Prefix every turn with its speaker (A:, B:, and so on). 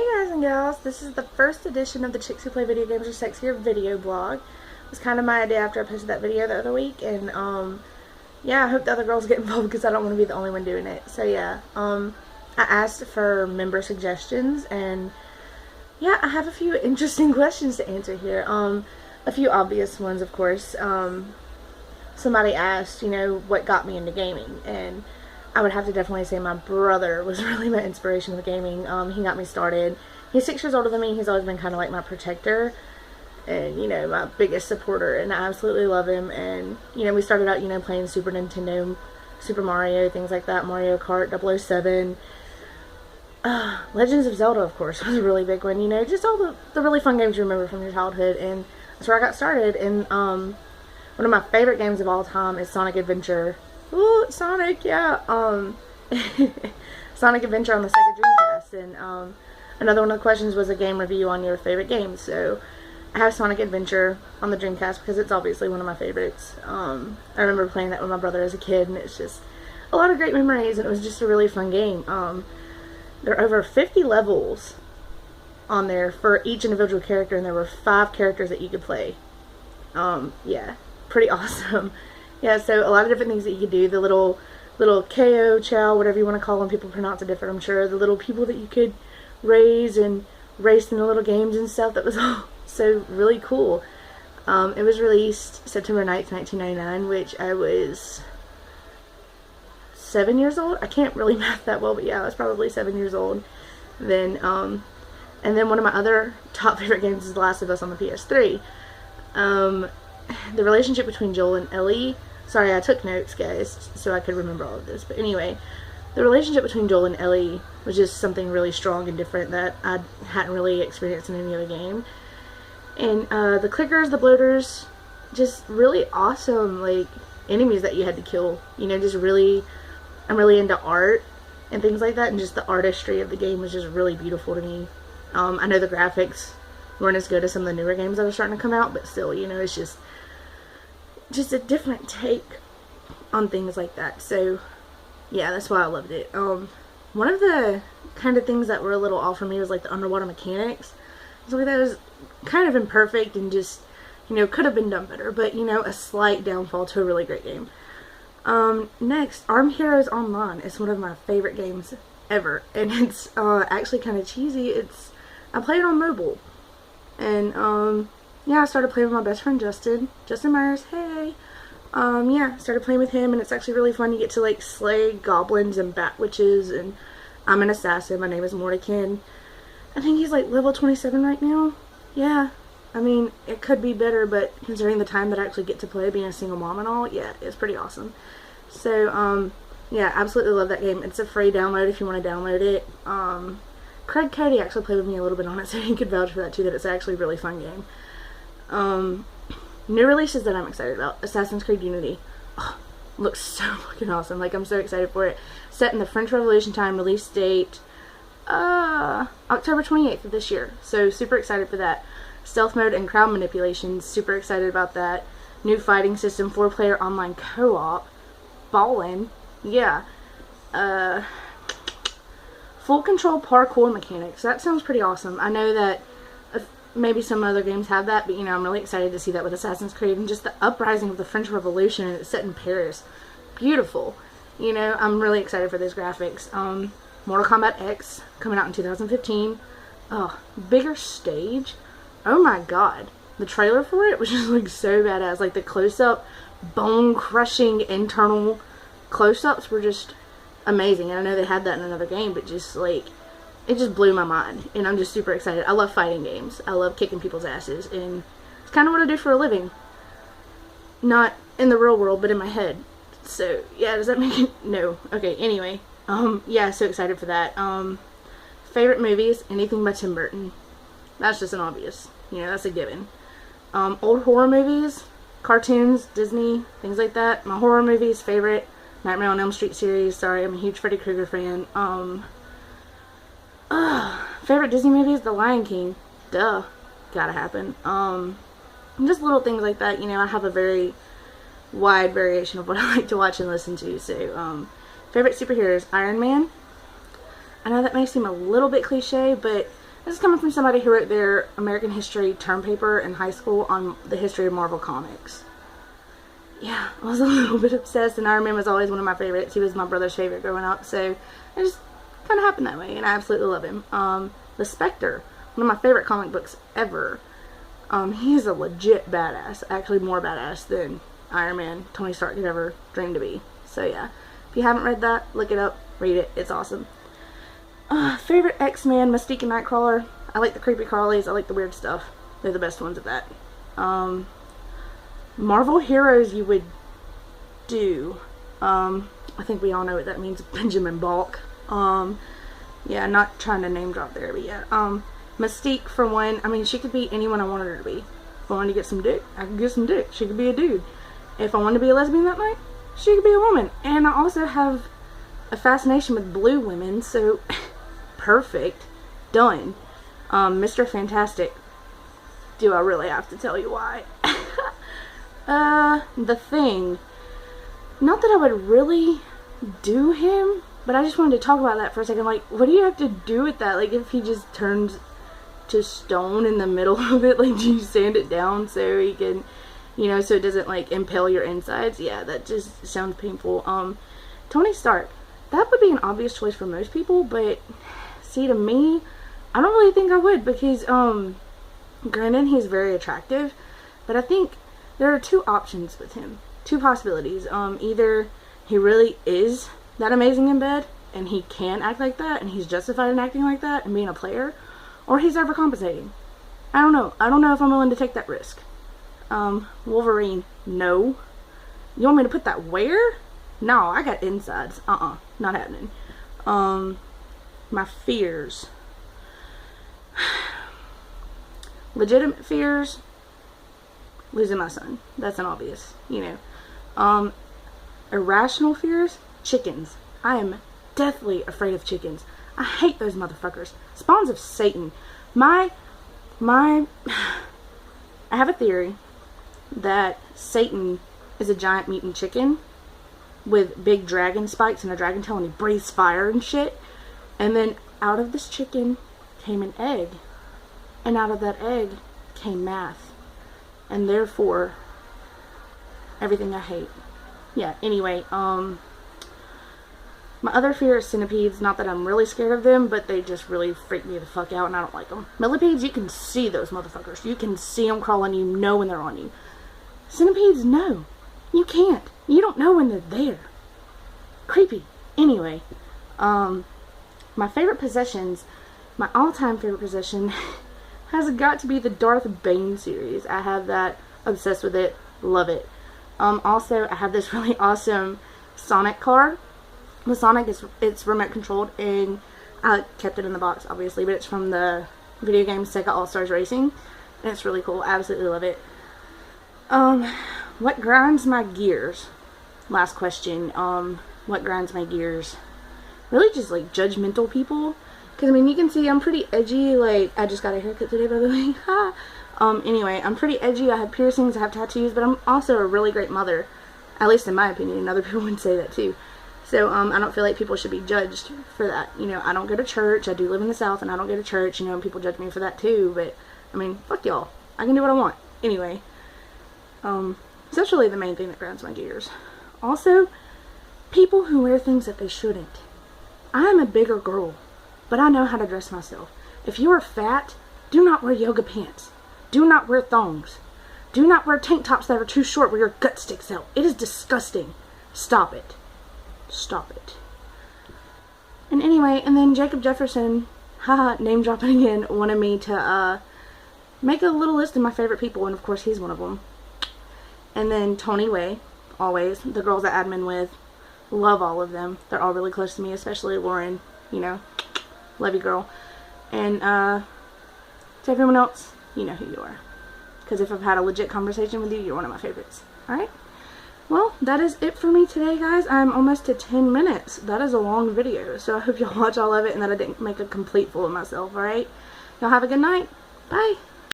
A: Hey guys and gals, this is the first edition of the Chicks Who Play Video Games Are Sexier video blog. It was kind of my idea after I posted that video the other week, and yeah, I hope the other girls get involved because I don't want to be the only one doing it. So yeah, I asked for member suggestions, and yeah, I have a few interesting questions to answer here. A few obvious ones, of course. Somebody asked, what got me into gaming, and I would have to definitely say my brother was really my inspiration with gaming. He got me started. He's 6 years older than me. He's always been kind of like my protector and, my biggest supporter, and I absolutely love him. And, we started out, playing Super Nintendo, Super Mario, things like that, Mario Kart, 007. Legends of Zelda, of course, was a really big one. Just all the really fun games you remember from your childhood, and that's where I got started. And one of my favorite games of all time is Sonic Adventure. Ooh, Sonic, yeah. Sonic Adventure on the Sega Dreamcast. And another one of the questions was a game review on your favorite games. So I have Sonic Adventure on the Dreamcast because it's obviously one of my favorites. I remember playing that with my brother as a kid, and it's just a lot of great memories, and it was just a really fun game. There are over 50 levels on there for each individual character, and there were 5 characters that you could play. Yeah, pretty awesome. Yeah, so a lot of different things that you could do. The little KO, chow, whatever you want to call them. People pronounce it different, I'm sure. The little people that you could raise and race in the little games and stuff. That was all so really cool. It was released September 9th, 1999, which I was 7 years old. I can't really math that well, but yeah, I was probably 7 years old. Then, and then one of my other top favorite games is The Last of Us on the PS3. The relationship between Joel and Ellie. Sorry, I took notes, guys, so I could remember all of this. But anyway, the relationship between Joel and Ellie was just something really strong and different that I hadn't really experienced in any other game. And the clickers, the bloaters, just really awesome, like, enemies that you had to kill. Just really, I'm really into art and things like that, and just the artistry of the game was just really beautiful to me. I know the graphics weren't as good as some of the newer games that are starting to come out, but still, it's just a different take on things like that. So yeah, that's why I loved it. One of the kind of things that were a little off for me was like the underwater mechanics. So that was kind of imperfect and just could have been done better, but a slight downfall to a really great game. Next, Armed Heroes Online is one of my favorite games ever, and it's actually kind of cheesy. I play it on mobile, and yeah, I started playing with my best friend Justin Myers. Hey, yeah, started playing with him, and it's actually really fun. You get to like slay goblins and bat witches, and I'm an assassin. My name is Mordecai. I think he's like level 27 right now. Yeah, I mean, it could be better, but considering the time that I actually get to play, being a single mom and all, yeah, it's pretty awesome. So, yeah, absolutely love that game. It's a free download if you want to download it. Craig Cody actually played with me a little bit on it, so he could vouch for that too, that it's actually a really fun game. New releases that I'm excited about. Assassin's Creed Unity. Oh, looks so fucking awesome. Like, I'm so excited for it. Set in the French Revolution time, release date, October 28th of this year. So, super excited for that. Stealth mode and crowd manipulation. Super excited about that. New fighting system, 4-player online co-op. Ballin'. Yeah. Full control parkour mechanics. That sounds pretty awesome. I know that maybe some other games have that, but I'm really excited to see that with Assassin's Creed, and just the uprising of the French Revolution, and it's set in Paris. Beautiful. I'm really excited for those graphics. Mortal Kombat X coming out in 2015. Oh, bigger stage. Oh my god. The trailer for it was just like so badass. Like the close-up, bone-crushing internal close-ups were just amazing. And I know they had that in another game, but just like, it just blew my mind, and I'm just super excited. I love fighting games. I love kicking people's asses, and it's kind of what I do for a living. Not in the real world, but in my head. So, yeah, does that make it? No. Okay, anyway. Yeah, so excited for that. Favorite movies, anything by Tim Burton. That's just an obvious. That's a given. Old horror movies, cartoons, Disney, things like that. My horror movies, favorite, Nightmare on Elm Street series. Sorry, I'm a huge Freddy Krueger fan. Favorite Disney movies, The Lion King. Duh. Gotta happen. Just little things like that. I have a very wide variation of what I like to watch and listen to. So, favorite superheroes, Iron Man. I know that may seem a little bit cliche, but This is coming from somebody who wrote their American history term paper in high school on the history of Marvel Comics. Yeah, I was a little bit obsessed, and Iron Man was always one of my favorites. He was my brother's favorite growing up, so it just kind of happened that way, and I absolutely love him. The Spectre, one of my favorite comic books ever. He is a legit badass, actually more badass than Iron Man, Tony Stark could ever dream to be. So yeah, if you haven't read that, look it up, read it, it's awesome. Favorite X-Men, Mystique and Nightcrawler. I like the creepy crawlies, I like the weird stuff. They're the best ones at that. Marvel heroes you would do. I think we all know what that means. Benjamin Balk. Yeah, not trying to name drop there, but yeah. Mystique, for one, I mean, she could be anyone I wanted her to be. If I wanted to get some dick, I could get some dick. She could be a dude. If I wanted to be a lesbian that night, she could be a woman. And I also have a fascination with blue women, so perfect. Done. Mr. Fantastic. Do I really have to tell you why? The Thing. Not that I would really do him, but I just wanted to talk about that for a second. Like, what do you have to do with that? Like, if he just turns to stone in the middle of it, like, do you sand it down so he can, you know, so it doesn't, like, impale your insides? Yeah, that just sounds painful. Tony Stark. That would be an obvious choice for most people, but, see, to me, I don't really think I would, because, granted, he's very attractive, but I think there are two options with him. Two possibilities. Either he really is that amazing in bed, and he can act like that, and he's justified in acting like that, and being a player, or he's overcompensating. I don't know. I don't know if I'm willing to take that risk. Wolverine, no. You want me to put that where? No, I got insides. Not happening. My fears. Legitimate fears. Losing my son. That's an obvious, you know. Irrational fears. Chickens. I am deathly afraid of chickens. I hate those motherfuckers. Spawns of Satan. I have a theory that Satan is a giant mutant chicken with big dragon spikes and a dragon tail, and he breathes fire and shit. And then out of this chicken came an egg. And out of that egg came math. And therefore, everything I hate. Yeah, anyway, my other fear is centipedes. Not that I'm really scared of them, but they just really freak me the fuck out, and I don't like them. Millipedes, you can see those motherfuckers. You can see them crawling, you know when they're on you. Centipedes, no. You can't. You don't know when they're there. Creepy. Anyway, my favorite possessions, my all-time favorite possession has got to be the Darth Bane series. I have that, obsessed with it, love it. Also, I have this really awesome Sonic car. The Sonic it's remote controlled, and I kept it in the box, obviously, but it's from the video game Sega All-Stars Racing, and it's really cool. I absolutely love it. What grinds my gears? Last question. What grinds my gears? Really just, like, judgmental people. Because, I mean, you can see I'm pretty edgy. Like, I just got a haircut today, by the way. Anyway, I'm pretty edgy. I have piercings, I have tattoos, but I'm also a really great mother. At least in my opinion, and other people would say that too. So, I don't feel like people should be judged for that. You know, I don't go to church. I do live in the South, and I don't go to church, you know, and people judge me for that too. But, I mean, fuck y'all. I can do what I want. Anyway, so that's really the main thing that grinds my gears. Also, people who wear things that they shouldn't. I am a bigger girl, but I know how to dress myself. If you are fat, do not wear yoga pants. Do not wear thongs. Do not wear tank tops that are too short where your gut sticks out. It is disgusting. Stop it. Stop it. And anyway, and then Jacob Jefferson, haha, name dropping again, wanted me to make a little list of my favorite people, and of course he's one of them. And then Tony Way, always, the girls that admin with, love all of them. They're all really close to me, especially Lauren, you know, love you girl. And to everyone else, you know who you are. Because if I've had a legit conversation with you, you're one of my favorites. Alright? Well, that is it for me today, guys. I'm almost to 10 minutes. That is a long video. So I hope y'all watch all of it and that I didn't make a complete fool of myself, alright? Y'all have a good night. Bye.